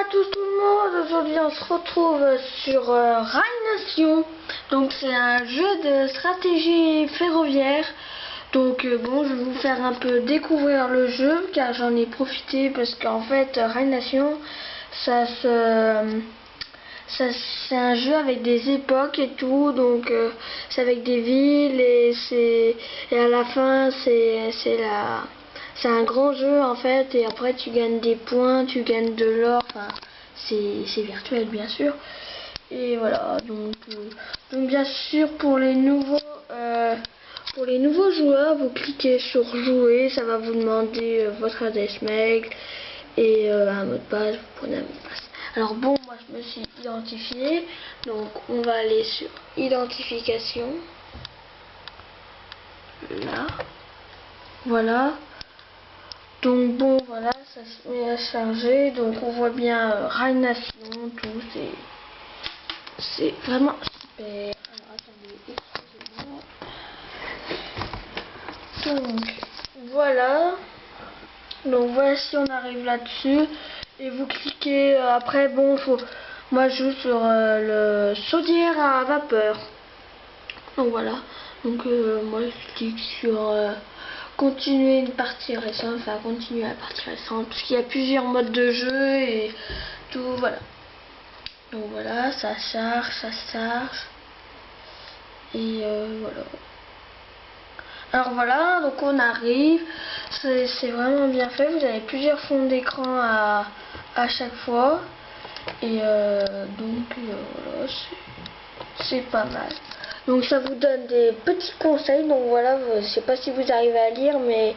à tous tout le monde, aujourd'hui on se retrouve sur Rail Nation. Donc c'est un jeu de stratégie ferroviaire. Donc bon, je vais vous faire un peu découvrir le jeu car j'en ai profité parce qu'en fait Rail Nation c'est un jeu avec des époques et tout, donc c'est avec des villes et à la fin c'est un grand jeu en fait, et après tu gagnes des points, tu gagnes de l'or, enfin c'est virtuel bien sûr. Et voilà, donc bien sûr pour les nouveaux joueurs, vous cliquez sur jouer, ça va vous demander votre adresse mail et un mot de passe, vous prenez un mot de passe. Alors bon, moi je me suis identifié, donc on va aller sur identification, là, voilà. Donc bon, voilà, ça se met à charger, donc on voit bien Rail Nation, tout, c'est vraiment super. Alors attendez, excusez-moi. Donc voilà si on arrive là-dessus, et vous cliquez, après bon, moi je joue sur le chaudière à vapeur. Donc voilà, donc moi je clique sur continuer une partie récente, enfin continuer la partie récente, parce qu'il y a plusieurs modes de jeu et tout, voilà. Donc voilà, ça charge, et voilà. Alors voilà, donc on arrive, c'est vraiment bien fait, vous avez plusieurs fonds d'écran à chaque fois, et voilà, c'est pas mal. Donc ça vous donne des petits conseils, donc voilà, je sais pas si vous arrivez à lire, mais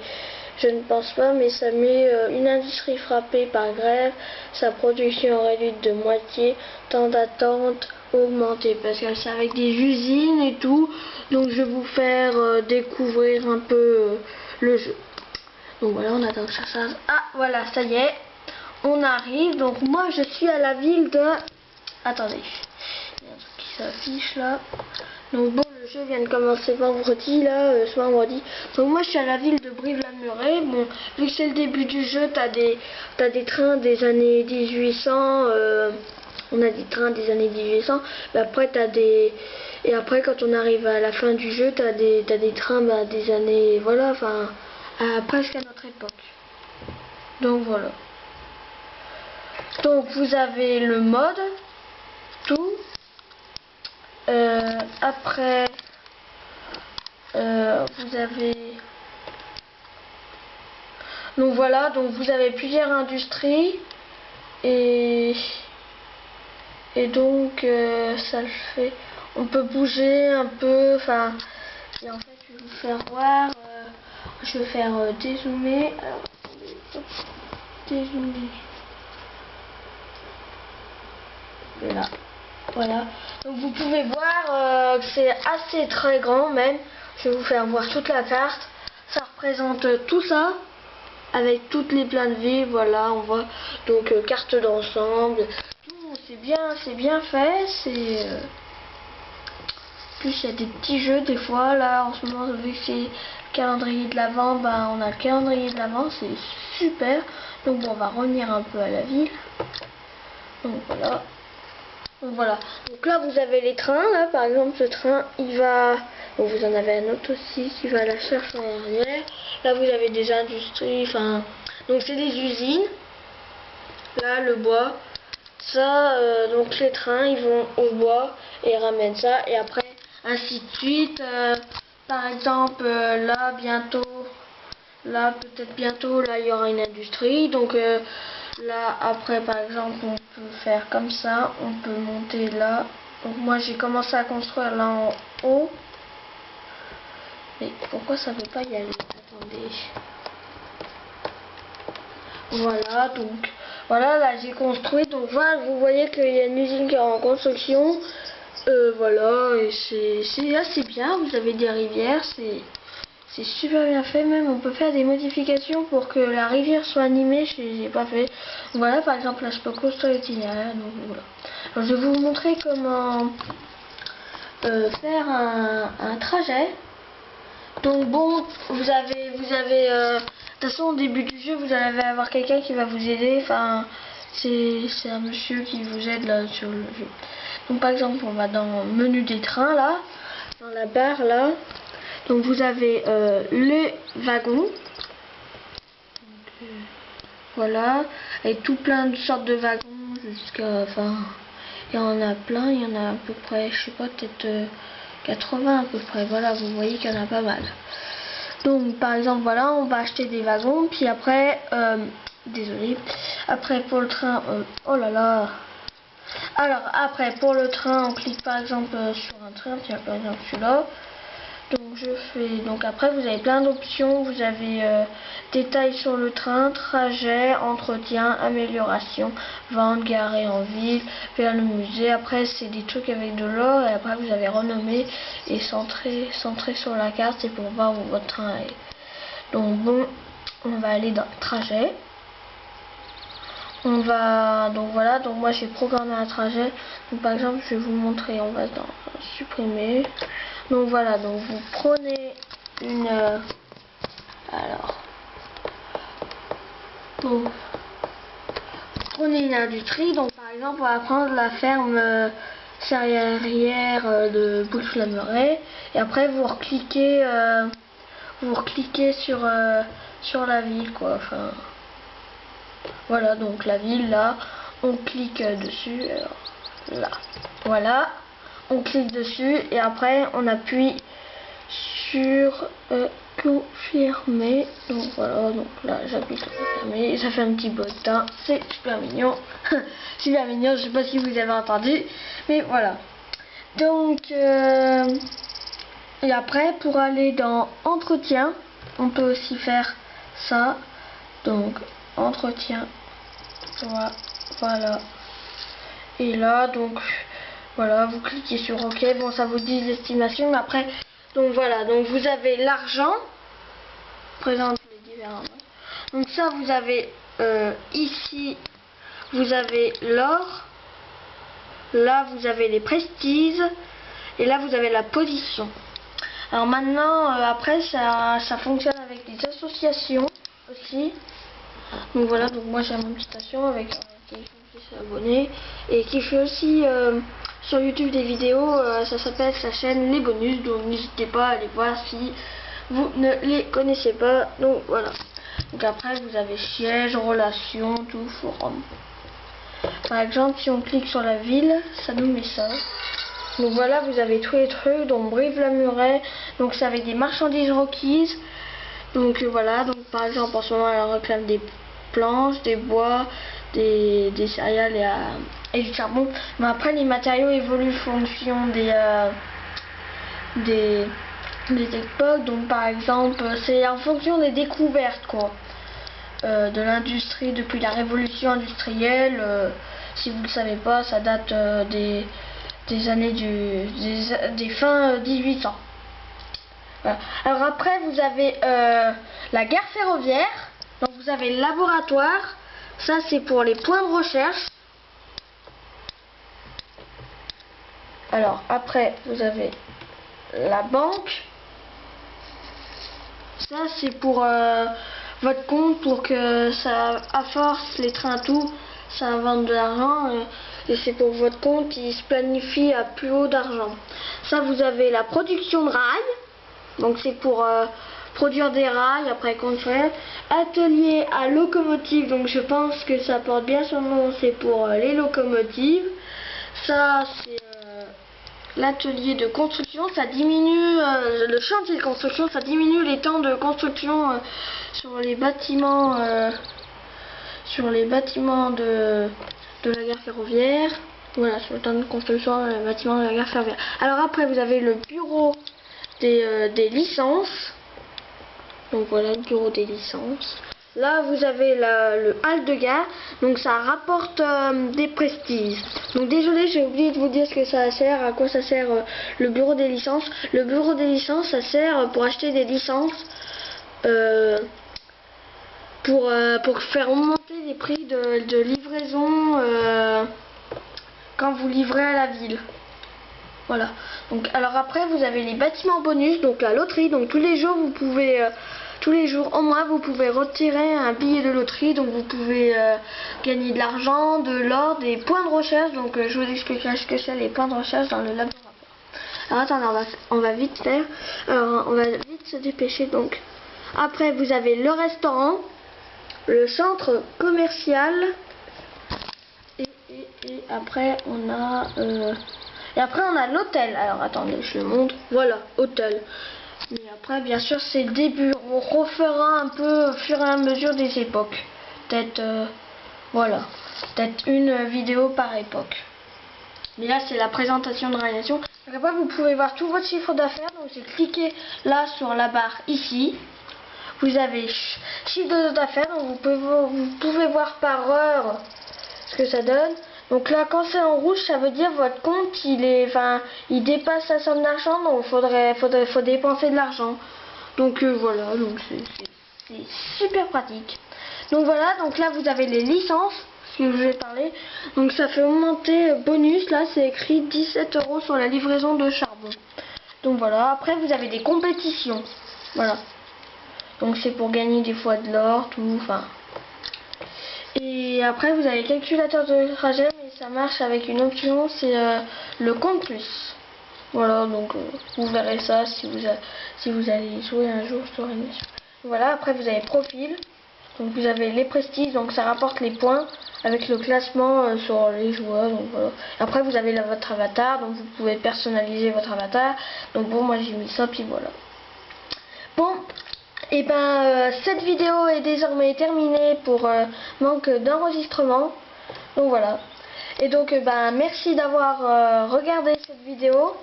je ne pense pas, mais ça met une industrie frappée par grève, sa production réduite de moitié, temps d'attente augmenté, parce que c'est avec des usines et tout, donc je vais vous faire découvrir un peu le jeu. Donc voilà, on attend que ça charge. Ah voilà, ça y est, on arrive. Donc moi je suis à la ville de... Attendez, il y a un truc qui s'affiche là. Donc bon, le jeu vient de commencer vendredi, là, ce vendredi. Donc moi je suis à la ville de Brive-la-Muraie. Bon, vu que c'est le début du jeu, t'as des trains des années 1800. On a des trains des années 1800. Mais après et après quand on arrive à la fin du jeu, t'as des trains des années, voilà, enfin, presque à notre époque. Donc voilà. Donc vous avez le mode, tout. Après, vous avez... Donc voilà, donc vous avez plusieurs industries. Et donc ça le fait. On peut bouger un peu, enfin... Et en fait, je vais vous faire voir. Je vais faire dézoomer. Alors, attendez, hop, dézoomer. Là. Voilà, donc vous pouvez voir que c'est assez très grand même. Je vais vous faire voir toute la carte. Ça représente tout ça avec toutes les pleins de vie. Voilà, on voit donc carte d'ensemble. C'est bien fait. Plus il y a des petits jeux des fois. Là en ce moment, vu que c'est le calendrier de l'Avent, on a le calendrier de l'Avent, c'est super. Donc bon, on va revenir un peu à la ville. Donc voilà. Donc voilà, donc là vous avez les trains, là par exemple ce train il va, donc vous en avez un autre aussi qui va à la cherche en arrière. Là vous avez des industries, enfin, donc c'est des usines. Là le bois, ça, donc les trains ils vont au bois et ramènent ça, et après ainsi de suite. Par exemple là bientôt, là peut-être bientôt, là il y aura une industrie, donc là après par exemple on peut faire comme ça, on peut monter là. Donc moi j'ai commencé à construire là en haut, mais pourquoi ça veut pas y aller? Attendez, voilà, donc voilà, là j'ai construit, donc voilà, vous voyez qu'il y a une usine qui est en construction. Voilà, et c'est assez bien, vous avez des rivières, c'est super bien fait, même on peut faire des modifications pour que la rivière soit animée, je n'ai pas fait. Voilà, par exemple là je peux construire l'itinéraire, donc voilà. Alors, je vais vous montrer comment faire un trajet. Donc bon, vous avez de toute façon au début du jeu vous allez avoir quelqu'un qui va vous aider, enfin c'est un monsieur qui vous aide là sur le jeu. Donc par exemple, on va dans le menu des trains là, dans la barre là. Donc vous avez les wagons. Donc, voilà, et tout plein de sortes de wagons jusqu'à, enfin, il y en a plein, il y en a à peu près, je sais pas, peut-être 80 à peu près. Voilà, vous voyez qu'il y en a pas mal. Donc par exemple, voilà, on va acheter des wagons, puis après, désolé, après pour le train, oh là là. Alors après pour le train, on clique par exemple sur un train, tiens par exemple celui-là. Donc je fais, donc après vous avez plein d'options, vous avez détails sur le train, trajet, entretien, amélioration, vente, garé en ville, vers le musée. Après c'est des trucs avec de l'or, et après vous avez renommé et centré sur la carte, c'est pour voir où votre train est. Donc bon, on va aller dans le trajet. On va, donc voilà, donc moi j'ai programmé un trajet. Donc par exemple je vais vous montrer, on va dans supprimer. Donc voilà, donc vous prenez une alors donc, prenez une industrie. Donc par exemple on va prendre la ferme céréalière de Bouche-la-Muraille, et après vous recliquez sur la ville quoi. Enfin voilà, donc la ville là, on clique dessus, alors, là, voilà, on clique dessus et après on appuie sur confirmer. Donc voilà, donc là j'appuie sur confirmer et ça fait un petit bottin, c'est super mignon. Super mignon, je sais pas si vous avez entendu, mais voilà. Donc et après pour aller dans entretien, on peut aussi faire ça. Donc entretien, voilà, et là donc voilà, vous cliquez sur OK. Bon, ça vous dit l'estimation, mais après donc voilà, donc vous avez l'argent, présente les divers. Donc ça vous avez ici vous avez l'or, là vous avez les prestiges, et là vous avez la position. Alors maintenant après ça fonctionne avec des associations aussi. Donc voilà, donc moi j'ai mon petite station avec quelqu'un qui s'est abonné et qui fait aussi sur YouTube des vidéos, ça s'appelle sa chaîne Les Bonus, donc n'hésitez pas à aller voir si vous ne les connaissez pas. Donc voilà, donc après vous avez siège, relations, tout, forum. Par exemple si on clique sur la ville, ça nous met ça. Donc voilà, vous avez tous les trucs, donc Brive-la-Muraille, donc c'est avec des marchandises requises. Donc voilà, donc par exemple en ce moment elle réclame des planches, des bois, des céréales et du charbon. Mais après les matériaux évoluent en fonction des époques. Donc par exemple c'est en fonction des découvertes quoi, de l'industrie depuis la révolution industrielle. Si vous ne le savez pas, ça date des années des fins 1800. Voilà. Alors après vous avez la gare ferroviaire, donc vous avez le laboratoire, ça c'est pour les points de recherche. Alors après vous avez la banque, ça c'est pour votre compte, pour que ça, à force les trains tout, ça vende de l'argent, et c'est pour votre compte qui se planifie à plus haut d'argent. Ça vous avez la production de rails. Donc c'est pour produire des rails, après construire. Atelier à locomotive, donc je pense que ça porte bien son nom, c'est pour les locomotives. Ça c'est l'atelier de construction, ça diminue le chantier de construction, ça diminue les temps de construction sur les bâtiments de la gare ferroviaire. Voilà, sur le temps de construction des bâtiments de la gare ferroviaire. Alors après vous avez le bureau des licences. Donc voilà, le bureau des licences. Là vous avez le hall de gare, donc ça rapporte des prestiges. Donc désolé, j'ai oublié de vous dire ce que ça sert, à quoi ça sert le bureau des licences. Le bureau des licences, ça sert pour acheter des licences, pour faire augmenter les prix de livraison quand vous livrez à la ville. Voilà. Donc alors après vous avez les bâtiments bonus, donc la loterie. Donc tous les jours vous pouvez tous les jours au moins vous pouvez retirer un billet de loterie, donc vous pouvez gagner de l'argent, de l'or, des points de recherche. Donc je vous expliquerai ce que c'est les points de recherche dans le laboratoire. Alors attendez, on va vite faire. Alors on va vite se dépêcher. Donc après vous avez le restaurant, le centre commercial et après on a l'hôtel. Alors attendez, je le montre. Voilà, hôtel. Mais après bien sûr c'est le début. On refera un peu au fur et à mesure des époques. Peut-être voilà, peut-être une vidéo par époque. Mais là c'est la présentation de réalisation. Donc après vous pouvez voir tout votre chiffre d'affaires. Donc c'est cliquer là sur la barre ici. Vous avez chiffre d'affaires. Donc vous pouvez voir par heure ce que ça donne. Donc là quand c'est en rouge ça veut dire votre compte il dépasse la somme d'argent, donc faut dépenser de l'argent. Donc voilà, donc c'est super pratique. Donc voilà, donc là vous avez les licences, ce que je vous ai parlé. Donc ça fait augmenter bonus, là c'est écrit 17 € sur la livraison de charbon. Donc voilà, après vous avez des compétitions. Voilà. Donc c'est pour gagner des fois de l'or, tout, enfin. Et après vous avez calculateur de trajet, mais ça marche avec une option, c'est le compte plus. Voilà, donc vous verrez ça si vous allez jouer un jour sur l'émission. Voilà, après vous avez profil, donc vous avez les prestiges, donc ça rapporte les points avec le classement sur les joueurs. Donc voilà. Après vous avez votre avatar, donc vous pouvez personnaliser votre avatar. Donc bon, moi j'ai mis ça, puis voilà. Bon. Et cette vidéo est désormais terminée pour manque d'enregistrement. Donc voilà. Et donc merci d'avoir regardé cette vidéo.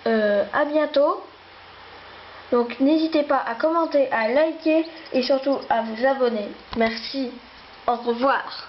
À bientôt. Donc n'hésitez pas à commenter, à liker et surtout à vous abonner. Merci. Au revoir.